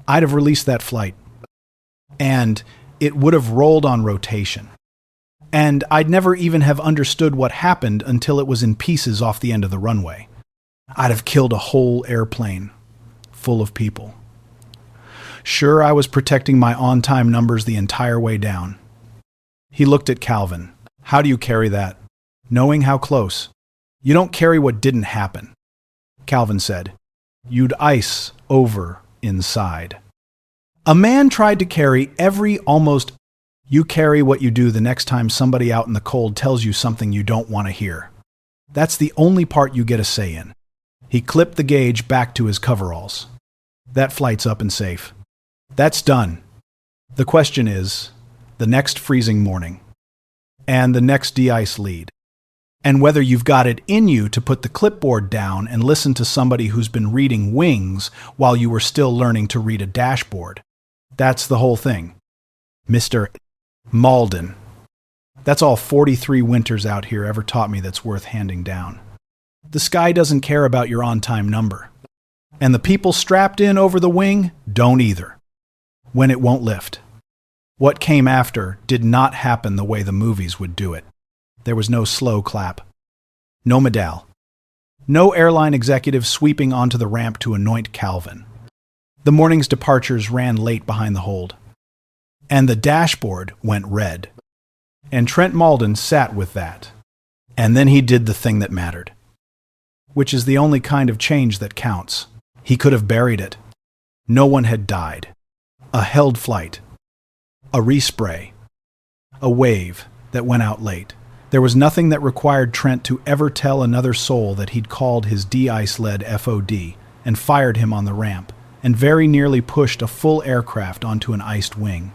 I'd have released that flight. And it would have rolled on rotation. And I'd never even have understood what happened until it was in pieces off the end of the runway. I'd have killed a whole airplane full of people. Sure, I was protecting my on-time numbers the entire way down. He looked at Calvin. How do you carry that? Knowing how close. You don't carry what didn't happen. Calvin said. You'd ice over inside. A man tried to carry every almost. You carry what you do the next time somebody out in the cold tells you something you don't want to hear. That's the only part you get a say in. He clipped the gauge back to his coveralls. That flight's up and safe. That's done. The question is, the next freezing morning, and the next de-ice lead, and whether you've got it in you to put the clipboard down and listen to somebody who's been reading wings while you were still learning to read a dashboard. That's the whole thing. Mr. Malden. That's all 43 winters out here ever taught me that's worth handing down. The sky doesn't care about your on-time number. And the people strapped in over the wing don't either. When it won't lift. What came after did not happen the way the movies would do it. There was no slow clap. No medal. No airline executive sweeping onto the ramp to anoint Calvin. The morning's departures ran late behind the hold. And the dashboard went red. And Trent Malden sat with that. And then he did the thing that mattered. Which is the only kind of change that counts. He could have buried it. No one had died. A held flight. A respray. A wave that went out late. There was nothing that required Trent to ever tell another soul that he'd called his de-ice-led FOD and fired him on the ramp, and very nearly pushed a full aircraft onto an iced wing.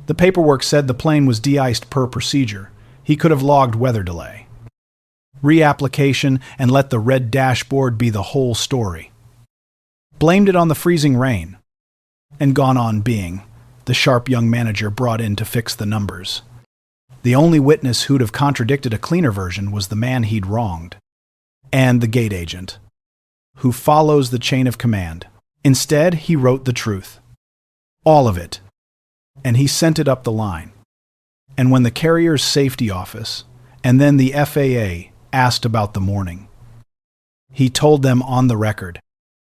The paperwork said the plane was de-iced per procedure. He could have logged weather delay. Reapplication and let the red dashboard be the whole story. Blamed it on the freezing rain. And gone on being the sharp young manager brought in to fix the numbers. The only witness who'd have contradicted a cleaner version was the man he'd wronged. And the gate agent, who follows the chain of command. Instead, he wrote the truth. All of it. And he sent it up the line. And when the carrier's safety office, and then the FAA, asked about the morning, he told them on the record.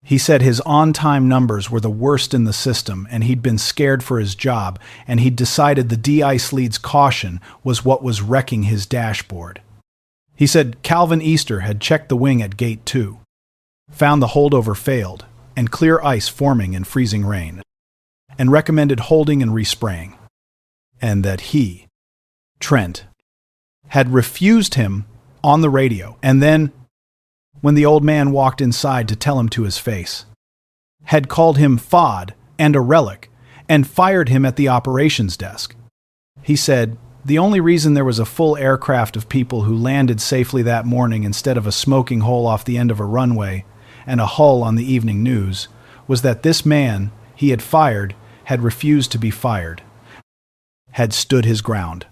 He said his on-time numbers were the worst in the system and he'd been scared for his job and he'd decided the de-ice lead's caution was what was wrecking his dashboard. He said Calvin Easter had checked the wing at Gate 2, found the holdover failed and clear ice forming in freezing rain, and recommended holding and respraying, and that he, Trent, had refused him on the radio, and then, when the old man walked inside to tell him to his face, had called him FOD and a relic, and fired him at the operations desk. He said, the only reason there was a full aircraft of people who landed safely that morning instead of a smoking hole off the end of a runway and a hull on the evening news was that this man he had fired had refused to be fired, had stood his ground,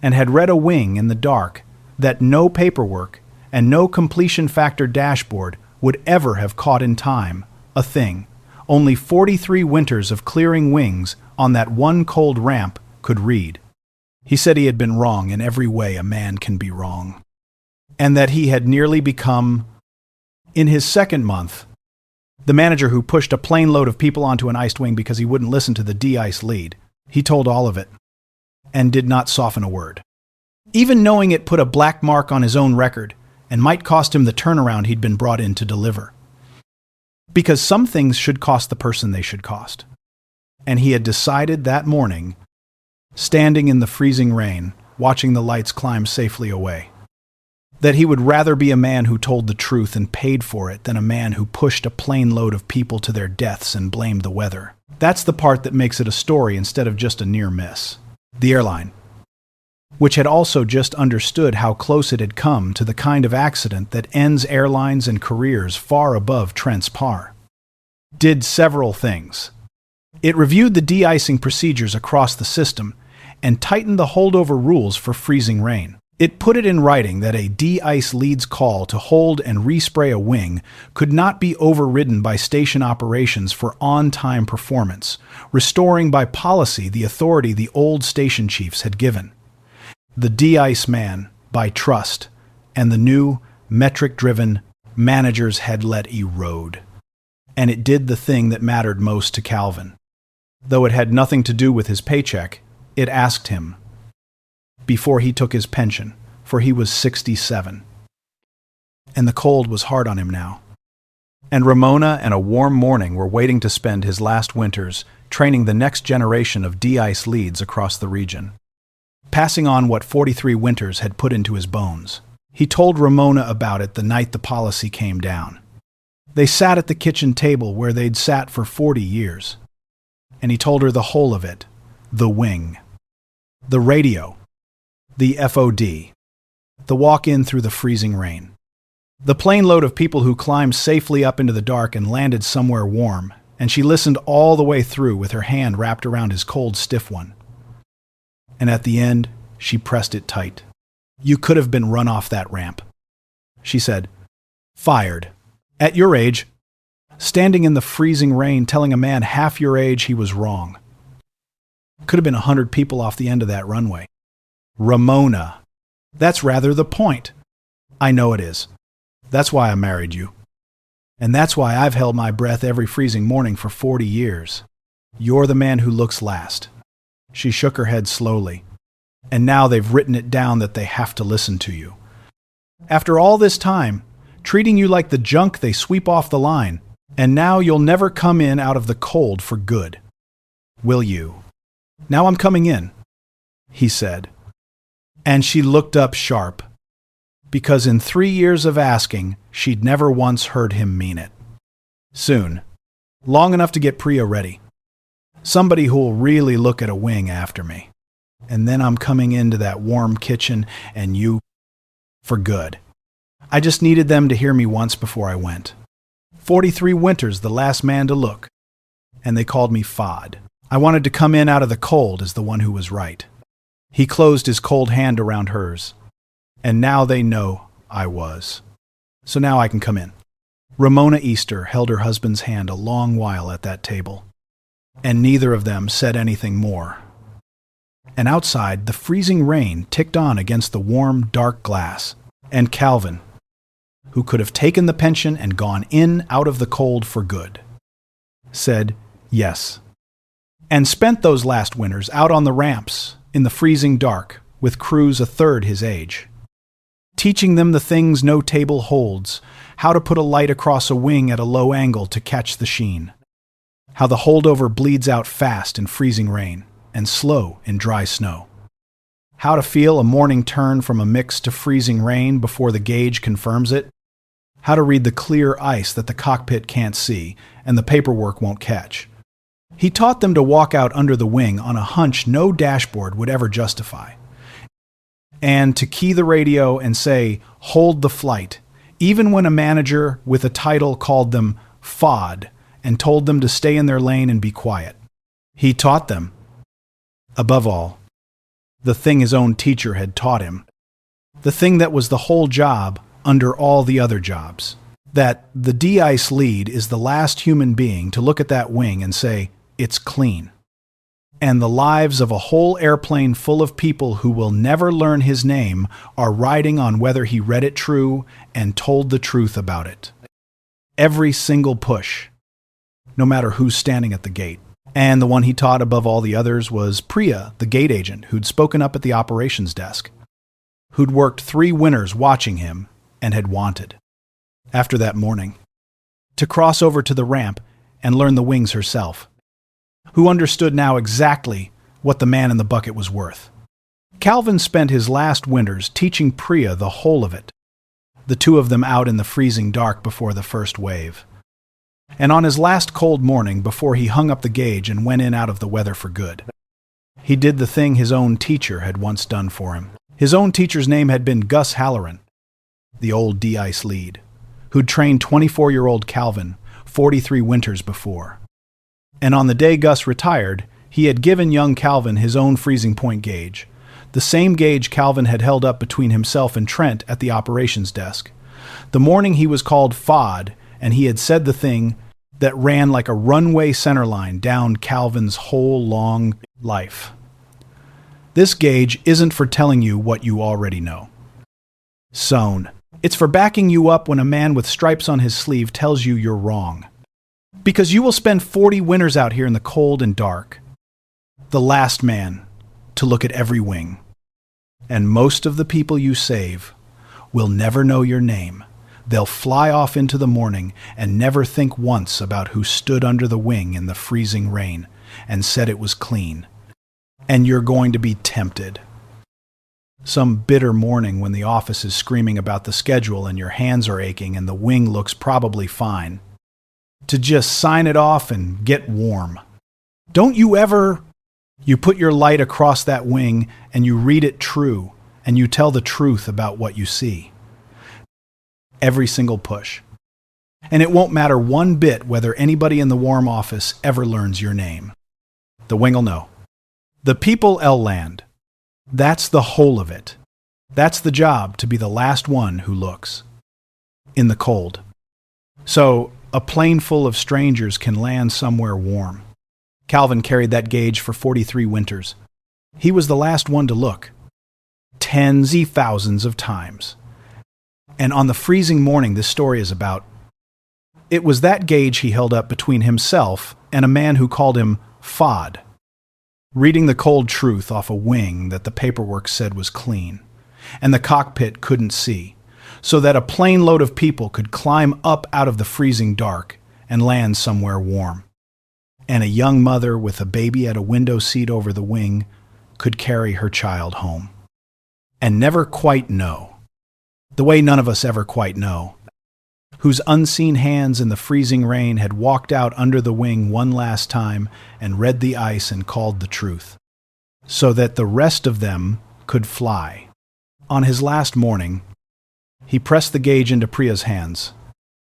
and had read a wing in the dark that no paperwork and no completion factor dashboard would ever have caught in time, a thing, only 43 winters of clearing wings on that one cold ramp could read. He said he had been wrong in every way a man can be wrong, and that he had nearly become, in his second month, the manager who pushed a plane load of people onto an iced wing because he wouldn't listen to the de-ice lead. He told all of it, and did not soften a word. Even knowing it put a black mark on his own record, and might cost him the turnaround he'd been brought in to deliver. Because some things should cost the person they should cost. And he had decided that morning, standing in the freezing rain, watching the lights climb safely away, that he would rather be a man who told the truth and paid for it than a man who pushed a plane load of people to their deaths and blamed the weather. That's the part that makes it a story instead of just a near miss. The airline, which had also just understood how close it had come to the kind of accident that ends airlines and careers far above Trent's par, did several things. It reviewed the de-icing procedures across the system and tightened the holdover rules for freezing rain. It put it in writing that a de-ice lead's call to hold and respray a wing could not be overridden by station operations for on-time performance, restoring by policy the authority the old station chiefs had given. The de-ice man, by trust, and the new, metric-driven managers had let erode. And it did the thing that mattered most to Calvin. Though it had nothing to do with his paycheck, it asked him, before he took his pension, for he was 67. And the cold was hard on him now. And Ramona and a warm morning were waiting to spend his last winters training the next generation of de-ice leads across the region, passing on what 43 winters had put into his bones. He told Ramona about it the night the policy came down. They sat at the kitchen table where they'd sat for 40 years. And he told her the whole of it, the wing, the radio, the FOD, the walk-in through the freezing rain, the plane load of people who climbed safely up into the dark and landed somewhere warm, and she listened all the way through with her hand wrapped around his cold, stiff one. And at the end, she pressed it tight. You could have been run off that ramp. She said, fired. At your age, standing in the freezing rain telling a man half your age he was wrong. Could have been 100 people off the end of that runway. Ramona. That's rather the point. I know it is. That's why I married you. And that's why I've held my breath every freezing morning for 40 years. You're the man who looks last. She shook her head slowly. And now they've written it down that they have to listen to you. After all this time, treating you like the junk they sweep off the line, and now you'll never come in out of the cold for good. Will you? Now I'm coming in, he said. And she looked up sharp, because in 3 years of asking, she'd never once heard him mean it. Soon, long enough to get Priya ready. Somebody who'll really look at a wing after me. And then I'm coming into that warm kitchen, and you, for good. I just needed them to hear me once before I went. 43 winters the last man to look. And they called me Fod. I wanted to come in out of the cold as the one who was right. He closed his cold hand around hers. And now they know I was. So now I can come in. Ramona Easter held her husband's hand a long while at that table. And neither of them said anything more. And outside, the freezing rain ticked on against the warm, dark glass. And Calvin, who could have taken the pension and gone in out of the cold for good, said yes. And spent those last winters out on the ramps, in the freezing dark, with crews a third his age, teaching them the things no table holds, how to put a light across a wing at a low angle to catch the sheen, how the holdover bleeds out fast in freezing rain and slow in dry snow, how to feel a morning turn from a mix to freezing rain before the gauge confirms it, how to read the clear ice that the cockpit can't see and the paperwork won't catch. He taught them to walk out under the wing on a hunch no dashboard would ever justify, and to key the radio and say, hold the flight, even when a manager with a title called them FOD and told them to stay in their lane and be quiet. He taught them, above all, the thing his own teacher had taught him, the thing that was the whole job under all the other jobs. that the de-ice lead is the last human being to look at that wing and say, it's clean. And the lives of a whole airplane full of people who will never learn his name are riding on whether he read it true and told the truth about it. Every single push, no matter who's standing at the gate. And the one he taught above all the others was Priya, the gate agent, who'd spoken up at the operations desk, who'd worked 3 winters watching him and had wanted, after that morning, to cross over to the ramp and learn the wings herself, who understood now exactly what the man in the bucket was worth. Calvin spent his last winters teaching Priya the whole of it, the 2 of them out in the freezing dark before the first wave. And on his last cold morning, before he hung up the gauge and went in out of the weather for good, he did the thing his own teacher had once done for him. His own teacher's name had been Gus Halloran, the old de-ice lead, who'd trained 24-year-old Calvin 43 winters before. And on the day Gus retired, he had given young Calvin his own freezing point gauge, the same gauge Calvin had held up between himself and Trent at the operations desk. The morning he was called FOD, and he had said the thing that ran like a runway centerline down Calvin's whole long life. This gauge isn't for telling you what you already know. Sewn. It's for backing you up when a man with stripes on his sleeve tells you you're wrong. Because you will spend 40 winters out here in the cold and dark, the last man to look at every wing. And most of the people you save will never know your name. They'll fly off into the morning and never think once about who stood under the wing in the freezing rain and said it was clean. And you're going to be tempted. Some bitter morning when the office is screaming about the schedule and your hands are aching and the wing looks probably fine, to just sign it off and get warm. Don't you ever... You put your light across that wing and you read it true and you tell the truth about what you see. Every single push. And it won't matter one bit whether anybody in the warm office ever learns your name. The wing'll know. The people'll land. That's the whole of it. That's the job, to be the last one who looks. In the cold. So, a plane full of strangers can land somewhere warm. Calvin carried that gauge for 43 winters. He was the last one to look. Tens-y thousands of times. And on the freezing morning this story is about, it was that gauge he held up between himself and a man who called him FOD, reading the cold truth off a wing that the paperwork said was clean, and the cockpit couldn't see, so that a plane load of people could climb up out of the freezing dark and land somewhere warm. And a young mother with a baby at a window seat over the wing could carry her child home. And never quite know, the way none of us ever quite know, whose unseen hands in the freezing rain had walked out under the wing one last time and read the ice and called the truth, so that the rest of them could fly. On his last morning, he pressed the gauge into Priya's hands.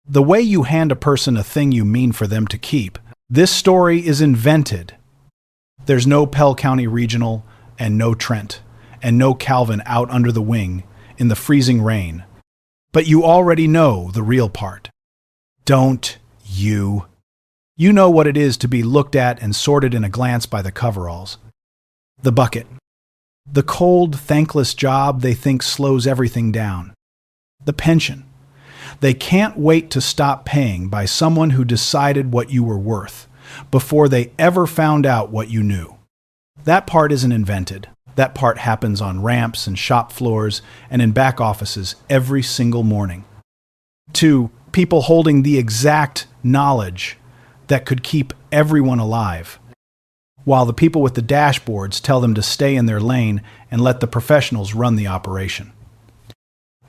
The way you hand a person a thing you mean for them to keep. This story is invented. There's no Pell County Regional and no Trent and no Calvin out under the wing in the freezing rain. But you already know the real part. Don't you? You know what it is to be looked at and sorted in a glance by the coveralls. The bucket. The cold, thankless job they think slows everything down. The pension. They can't wait to stop paying by someone who decided what you were worth before they ever found out what you knew. That part isn't invented. That part happens on ramps and shop floors and in back offices every single morning. 2, people holding the exact knowledge that could keep everyone alive, while the people with the dashboards tell them to stay in their lane and let the professionals run the operation.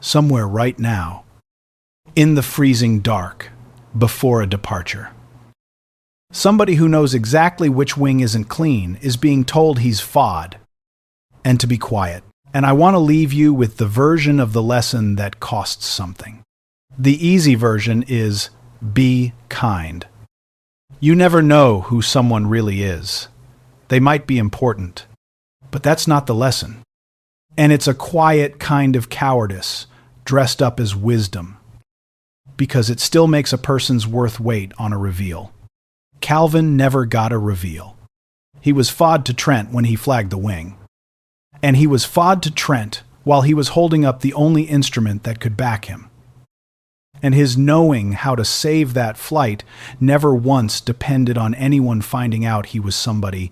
Somewhere right now, in the freezing dark, before a departure. Somebody who knows exactly which wing isn't clean is being told he's FOD, and to be quiet. And I want to leave you with the version of the lesson that costs something. The easy version is, be kind. You never know who someone really is. They might be important, but that's not the lesson. And it's a quiet kind of cowardice, dressed up as wisdom. because it still makes a person's worth weight on a reveal. Calvin never got a reveal. He was FOD to Trent when he flagged the wing. And he was FOD to Trent while he was holding up the only instrument that could back him. And his knowing how to save that flight never once depended on anyone finding out he was somebody.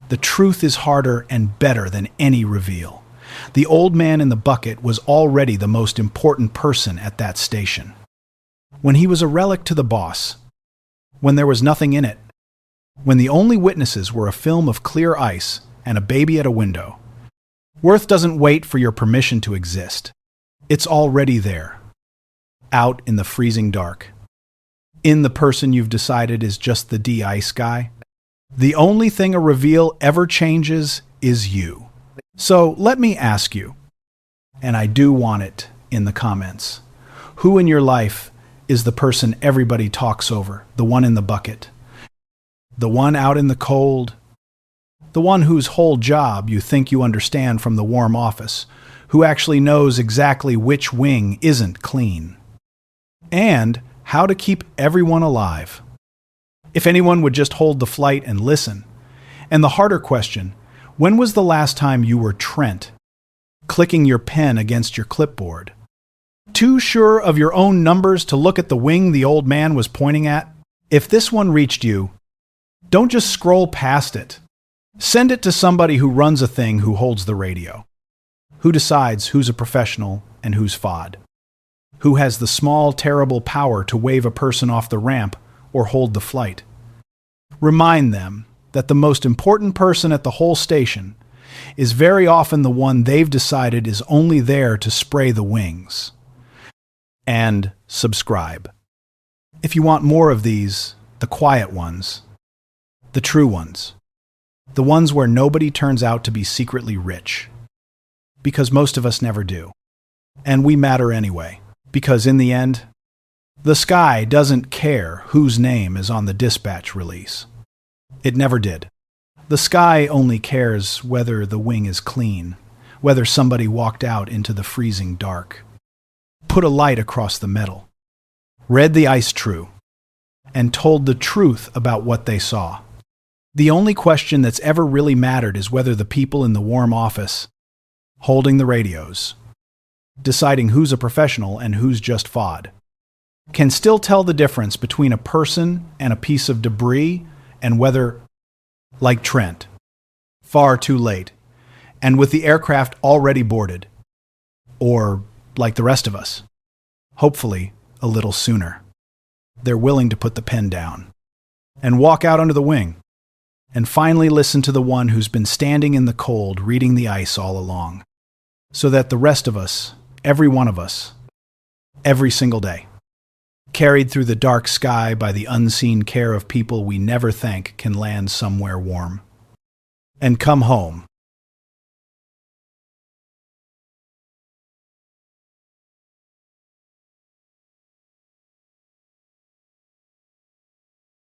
The truth is harder and better than any reveal. The old man in the bucket was already the most important person at that station. When he was a relic to the boss, when there was nothing in it, when the only witnesses were a film of clear ice and a baby at a window, worth doesn't wait for your permission to exist. It's already there, out in the freezing dark. In the person you've decided is just the de-ice guy. The only thing a reveal ever changes is you. So let me ask you, and I do want it in the comments, who in your life is the person everybody talks over, the one in the bucket, the one out in the cold, the one whose whole job you think you understand from the warm office, who actually knows exactly which wing isn't clean, and how to keep everyone alive. If anyone would just hold the flight and listen. And the harder question, when was the last time you were Trent, clicking your pen against your clipboard? Too sure of your own numbers to look at the wing the old man was pointing at? If this one reached you, don't just scroll past it. Send it to somebody who runs a thing who holds the radio. Who decides who's a professional and who's FOD? Who has the small, terrible power to wave a person off the ramp or hold the flight? Remind them that the most important person at the whole station is very often the one they've decided is only there to spray the wings. And subscribe. If you want more of these, the quiet ones, the true ones, the ones where nobody turns out to be secretly rich. Because most of us never do. And we matter anyway. Because in the end, the sky doesn't care whose name is on the dispatch release. It never did. The sky only cares whether the wing is clean, whether somebody walked out into the freezing dark, put a light across the metal, read the ice true, and told the truth about what they saw. The only question that's ever really mattered is whether the people in the warm office, holding the radios, deciding who's a professional and who's just FOD, can still tell the difference between a person and a piece of debris, and whether, like Trent, far too late, and with the aircraft already boarded, or like the rest of us, hopefully a little sooner, they're willing to put the pen down and walk out under the wing and finally listen to the one who's been standing in the cold reading the ice all along, so that the rest of us, every one of us, every single day, carried through the dark sky by the unseen care of people we never think can land somewhere warm, and come home